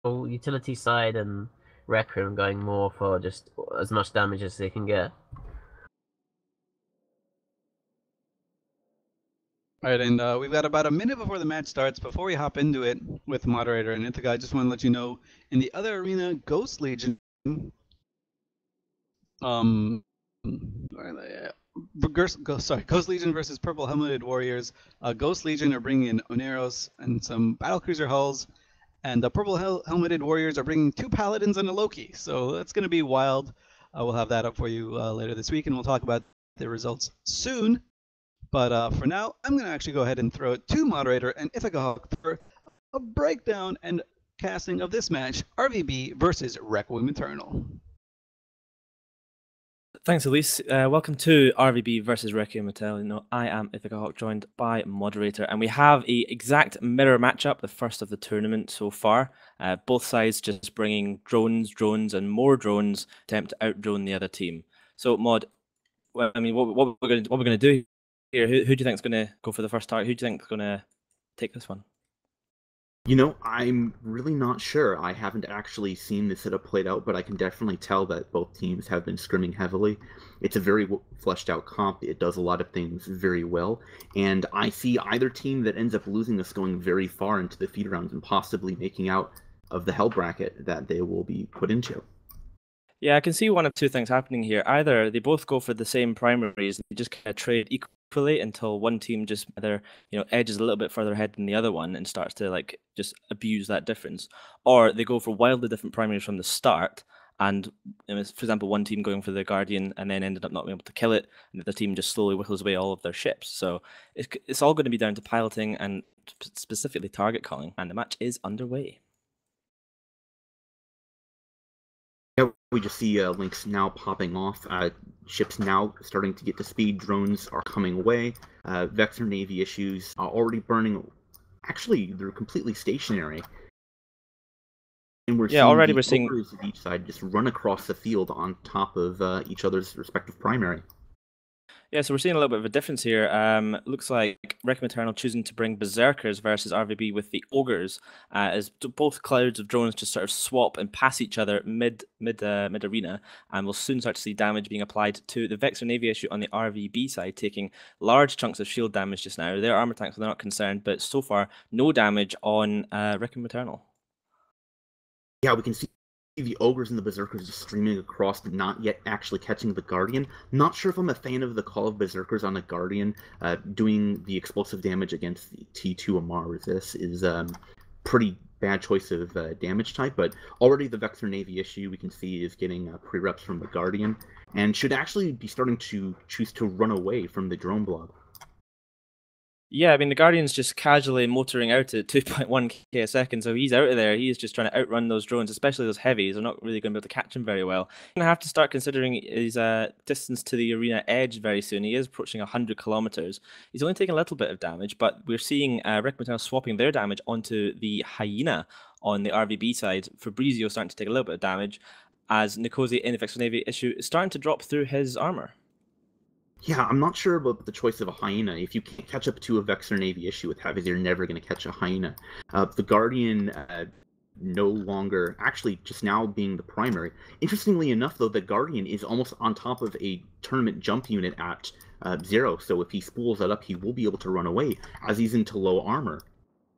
utility side and Requiem going more for just as much damage as they can get. All right, and we've got about a minute before the match starts. Before we hop into it with moderator and Ithaca, I just want to let you know, in the other arena, Ghost Legion, Ghost Legion versus Purple Helmeted Warriors. Ghost Legion are bringing in Oneros and some Battlecruiser hulls, and the Purple Helmeted Warriors are bringing 2 Paladins and a Loki. So that's going to be wild. We'll have that up for you later this week, and we'll talk about the results soon. But for now, I'm going to actually go ahead and throw it to moderator and Ithaca for a breakdown and casting of this match, RVB versus Requiem Eternal. Thanks, Elise. Welcome to RVB versus Requiem Eternal. I am Ithaca Hawk, joined by moderator, and we have a exact mirror matchup, the first of the tournament so far. Both sides just bringing drones, and more drones to attempt to out-drone the other team. So, Mod, well, I mean, what we're going to do here? Who do you think is going to go for the first target? Who do you think is going to take this one? You know, I'm really not sure. I haven't actually seen this setup played out, but I can definitely tell that both teams have been scrimming heavily. It's a very fleshed out comp. It does a lot of things very well, and I see either team that ends up losing this going very far into the feed rounds and possibly making out of the hell bracket that they will be put into. Yeah, I can see one of two things happening here. Either they both go for the same primaries, they just kind of trade equally until one team just either edges a little bit further ahead than the other one and starts to like just abuse that difference, or they go for wildly different primaries from the start. And for example, one team going for the Guardian and then ended up not being able to kill it, and the team just slowly whittles away all of their ships. So it's all going to be down to piloting and specifically target calling, and the match is underway. We just see links now popping off, ships now starting to get to speed, drones are coming away, Vector Navy issues are already burning. Actually, they're completely stationary. And we're seeing ogres of each side just run across the field on top of each other's respective primary. Yeah, so we're seeing a little bit of a difference here. Looks like Requiem Eternal choosing to bring Berserkers versus RVB with the Ogres, as both clouds of drones just sort of swap and pass each other mid arena, and we'll soon start to see damage being applied to the Vector Navy issue on the RVB side, taking large chunks of shield damage just now. They're armor tanks, so they're not concerned, but so far no damage on Requiem Eternal. Yeah, we can see the Ogres and the Berserkers just streaming across, but not yet actually catching the Guardian. Not sure if I'm a fan of the call of Berserkers on a Guardian doing the explosive damage against the T2 Amar. This is pretty bad choice of damage type, but already the Vector Navy issue we can see is getting pre-reps from the Guardian, and should actually be starting to choose to run away from the drone blob. Yeah, I mean, the Guardian's just casually motoring out at 2.1k a second, so he's out of there. He's just trying to outrun those drones, especially those heavies. They're not really going to be able to catch him very well. He's going to have to start considering his distance to the arena edge very soon. He is approaching 100 kilometers. He's only taking a little bit of damage, but we're seeing Requiem swapping their damage onto the Hyena on the RVB side. Fabrizio starting to take a little bit of damage, as Nicosia in the Vector Navy issue is starting to drop through his armor. Yeah, I'm not sure about the choice of a Hyena. If you can't catch up to a Vector Navy issue with heavies, you're never going to catch a Hyena. The Guardian no longer, actually just now being the primary. Interestingly enough, though, the Guardian is almost on top of a tournament jump unit at 0, so if he spools that up, he will be able to run away, as he's into low armor.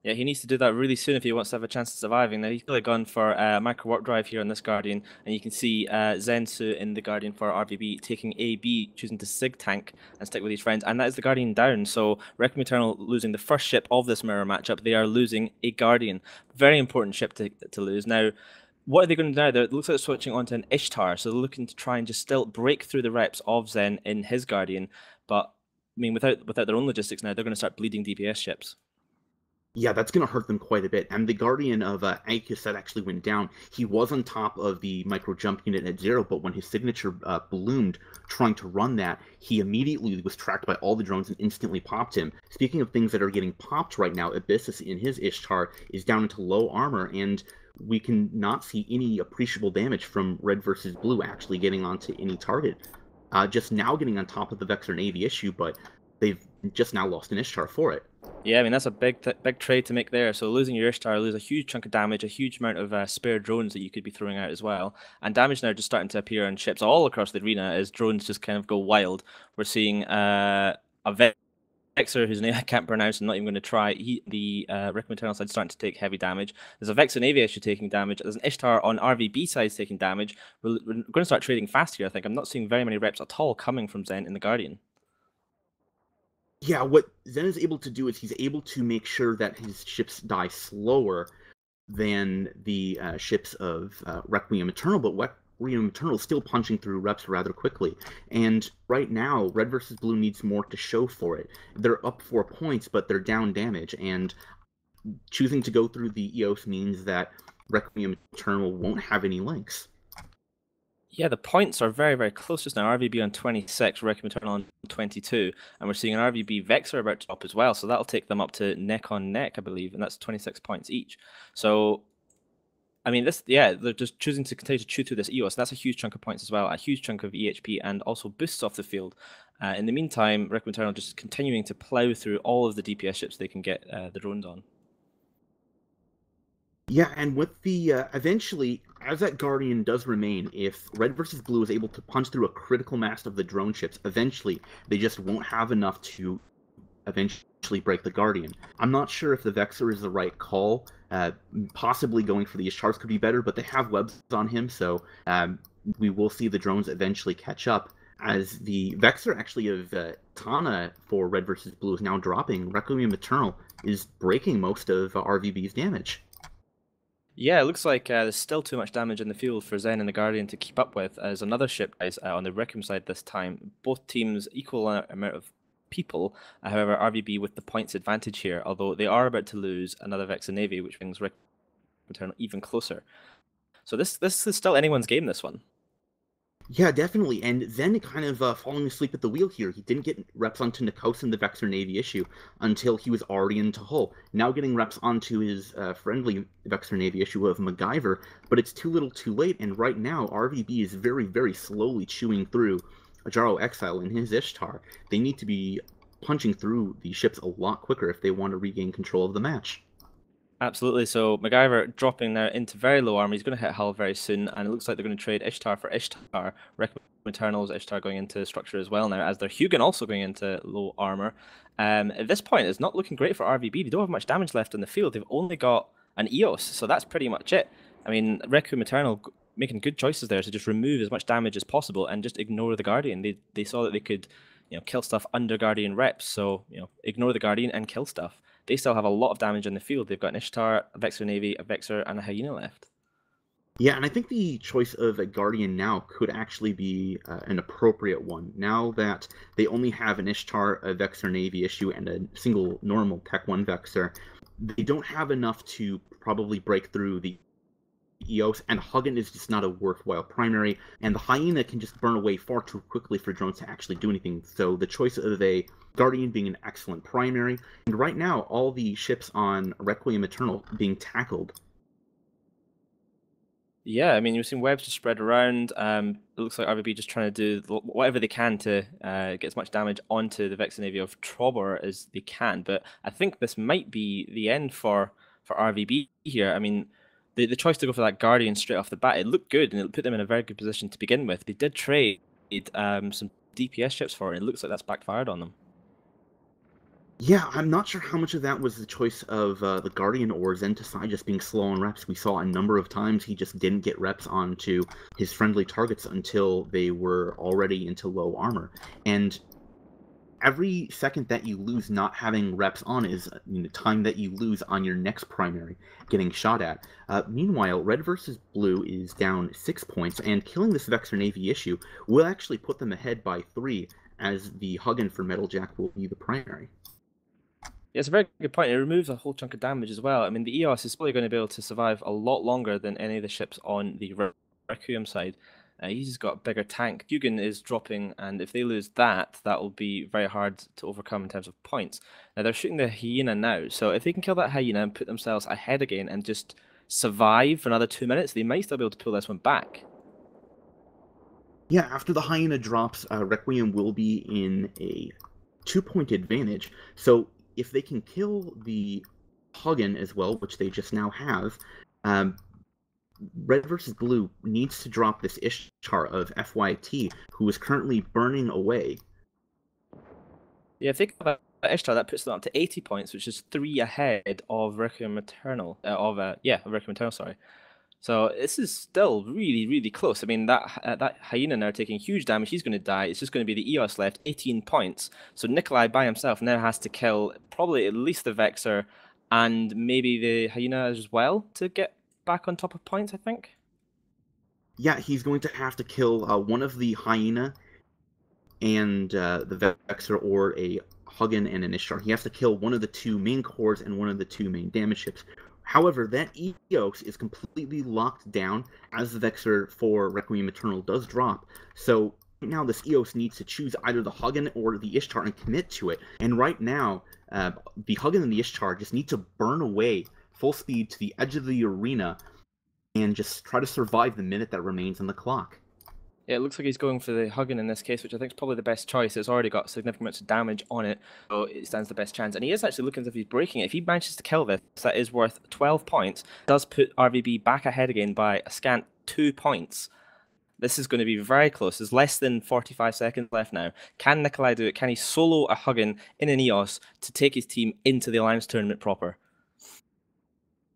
Yeah, he needs to do that really soon if he wants to have a chance of surviving. Now, he's really gone for micro warp drive here on this Guardian, and you can see Zensu in the Guardian for RVB taking AB, choosing to Sig tank and stick with his friends, and that is the Guardian down. So Requiem Eternal losing the first ship of this mirror matchup. They are losing a Guardian. Very important ship to lose. Now, what are they going to do now? It looks like they're switching onto an Ishtar, so they're looking to try and just still break through the reps of Zen in his Guardian, but I mean, without their own logistics now, they're going to start bleeding DPS ships. Yeah, that's going to hurt them quite a bit. And the Guardian of Aegis that actually went down, he was on top of the micro jump unit at 0, but when his signature bloomed trying to run that, he immediately was tracked by all the drones and instantly popped him. Speaking of things that are getting popped right now, Abyssus in his Ishtar is down into low armor, and we can not see any appreciable damage from red versus blue actually getting onto any target. Just now getting on top of the Vector Navy issue, but they've just now lost an Ishtar for it. Yeah, I mean, that's a big trade to make there. So losing your Ishtar, lose a huge chunk of damage, a huge amount of spare drones that you could be throwing out as well. And damage now just starting to appear on ships all across the arena as drones just kind of go wild. We're seeing a Vexer, whose name I can't pronounce and not even going to try. The Requiem Eternal side starting to take heavy damage. There's a Vexer Navy issue taking damage. There's an Ishtar on RVB side taking damage. We're going to start trading fast here, I think. I'm not seeing very many reps at all coming from Zen in the Guardian. Yeah, what Zen is able to do is he's able to make sure that his ships die slower than the ships of Requiem Eternal, but Requiem Eternal is still punching through reps rather quickly. And right now, Red versus Blue needs more to show for it. They're up 4 points, but they're down damage, and choosing to go through the EOS means that Requiem Eternal won't have any links. Yeah, the points are very, very close just now. RVB on 26, Requiem Eternal on 22, and we're seeing an RVB Vexer about to drop as well, so that'll take them up to neck on neck, I believe, and that's 26 points each. So, I mean, they're just choosing to continue to chew through this EOS. That's a huge chunk of points as well, a huge chunk of EHP, and also boosts off the field. In the meantime, Requiem Eternal just continuing to plow through all of the DPS ships they can get the drones on. Yeah, and with the eventually, as that Guardian does remain, if Red versus Blue is able to punch through a critical mass of the drone ships, eventually they just won't have enough to eventually break the Guardian. I'm not sure if the Vexer is the right call. Possibly going for the Ishtars could be better, but they have webs on him, so we will see the drones eventually catch up. As the Vexer actually of Tana for Red versus Blue is now dropping, Requiem Eternal is breaking most of RVB's damage. Yeah, it looks like there's still too much damage in the field for Zen and the Guardian to keep up with, as another ship dies on the Requiem side this time. Both teams equal amount of people, however, RVB with the points advantage here, although they are about to lose another Vexer Navy, which brings Requiem Eternal even closer. So this is still anyone's game, this one. Yeah, definitely. And Zen kind of falling asleep at the wheel here. He didn't get reps onto Nikos in the Vexer Navy issue until he was already into Hull. Now getting reps onto his friendly Vexer Navy issue of MacGyver, but it's too little too late. And right now, RVB is very, very slowly chewing through Ajaro Exile and his Ishtar. They need to be punching through the ships a lot quicker if they want to regain control of the match. Absolutely. So MacGyver dropping now into very low armor. He's going to hit Hull very soon, and it looks like they're going to trade Ishtar for Ishtar. Requiem Eternals, Ishtar going into structure as well now, as they're Hugin also going into low armor. At this point, it's not looking great for RVB. They don't have much damage left in the field. They've only got an EOS, so that's pretty much it. I mean, Requiem Eternal making good choices there to just remove as much damage as possible and just ignore the Guardian. They saw that they could, kill stuff under Guardian reps, so ignore the Guardian and kill stuff. They still have a lot of damage in the field. They've got an Ishtar, a Vexer Navy, a Vexer, and a Hyena left. Yeah, and I think the choice of a Guardian now could actually be an appropriate one. Now that they only have an Ishtar, a Vexer Navy issue, and a single normal Tech 1 Vexer, they don't have enough to probably break through the EOS, and Hugin is just not a worthwhile primary, and the Hyena can just burn away far too quickly for drones to actually do anything. So the choice of a Guardian being an excellent primary, and right now all the ships on Requiem Eternal being tackled. Yeah, I mean, you've seen webs just spread around. It looks like RVB just trying to do whatever they can to get as much damage onto the Vexer Navy of Trobor as they can. But I think this might be the end for RVB here. I mean, the choice to go for that Guardian straight off the bat, it looked good, and it put them in a very good position to begin with. They did trade some DPS ships for it, and it looks like that's backfired on them. Yeah, I'm not sure how much of that was the choice of the Guardian or Zentasai just being slow on reps. We saw a number of times he just didn't get reps onto his friendly targets until they were already into low armor. And every second that you lose not having reps on is time that you lose on your next primary getting shot at. Meanwhile, Red versus Blue is down 6 points, and killing this Vexer Navy issue will actually put them ahead by 3, as the Hugin for Metaljack will be the primary. Yeah, it's a very good point. It removes a whole chunk of damage as well. I mean, the EOS is probably going to be able to survive a lot longer than any of the ships on the Requiem side. He's just got a bigger tank. Hugin is dropping, and if they lose that, that will be very hard to overcome in terms of points. Now, they're shooting the Hyena now, so if they can kill that Hyena and put themselves ahead again and just survive for another 2 minutes, they might still be able to pull this one back. Yeah, after the Hyena drops, Requiem will be in a 2-point advantage, so if they can kill the Hugin as well, which they just now have, Red versus Blue needs to drop this Ishtar of FYT, who is currently burning away. Yeah, if they think about Ishtar, that puts them up to 80 points, which is 3 ahead of Requiem Eternal. Requiem Eternal, sorry. So this is still really, really close. I mean, that Hyena now taking huge damage. He's going to die. It's just going to be the EOS left, 18 points. So Nikolai by himself now has to kill probably at least the Vexer and maybe the Hyena as well to get back on top of points, I think. Yeah, he's going to have to kill one of the Hyena and the Vexer, or a Hugin and an Ishtar. He has to kill one of the 2 main cores and one of the 2 main damage ships. However, that EOS is completely locked down as the Vexer for Requiem Eternal does drop. So now this EOS needs to choose either the Hugin or the Ishtar and commit to it. And right now, the Hugin and the Ishtar just need to burn away full speed to the edge of the arena and just try to survive the minute that remains on the clock. Yeah, it looks like he's going for the Hugin in this case, which I think is probably the best choice. It's already got significant amounts of damage on it, so it stands the best chance. And he is actually looking as if he's breaking it. If he manages to kill this, that is worth 12 points. Does put RVB back ahead again by a scant 2 points. This is going to be very close. There's less than 45 seconds left now. Can Nikolai do it? Can he solo a Hugin in an EOS to take his team into the Alliance tournament proper?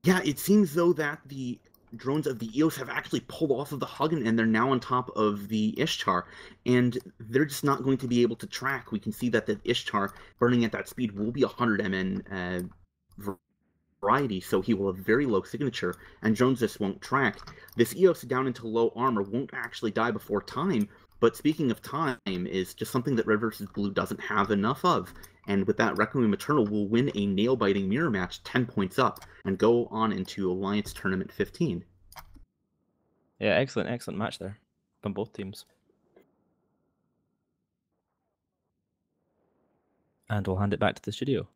Yeah, it seems though that the drones of the EOS have actually pulled off of the Hugin, and they're now on top of the Ishtar, and they're just not going to be able to track. We can see that the Ishtar burning at that speed will be 100 MN variety, so he will have very low signature, and drones just won't track. This EOS down into low armor won't actually die before time, but speaking of time, is just something that Red versus Blue doesn't have enough of. And with that, Requiem Eternal will win a nail-biting mirror match 10 points up and go on into Alliance Tournament 15. Yeah, excellent match there from both teams. And we'll hand it back to the studio.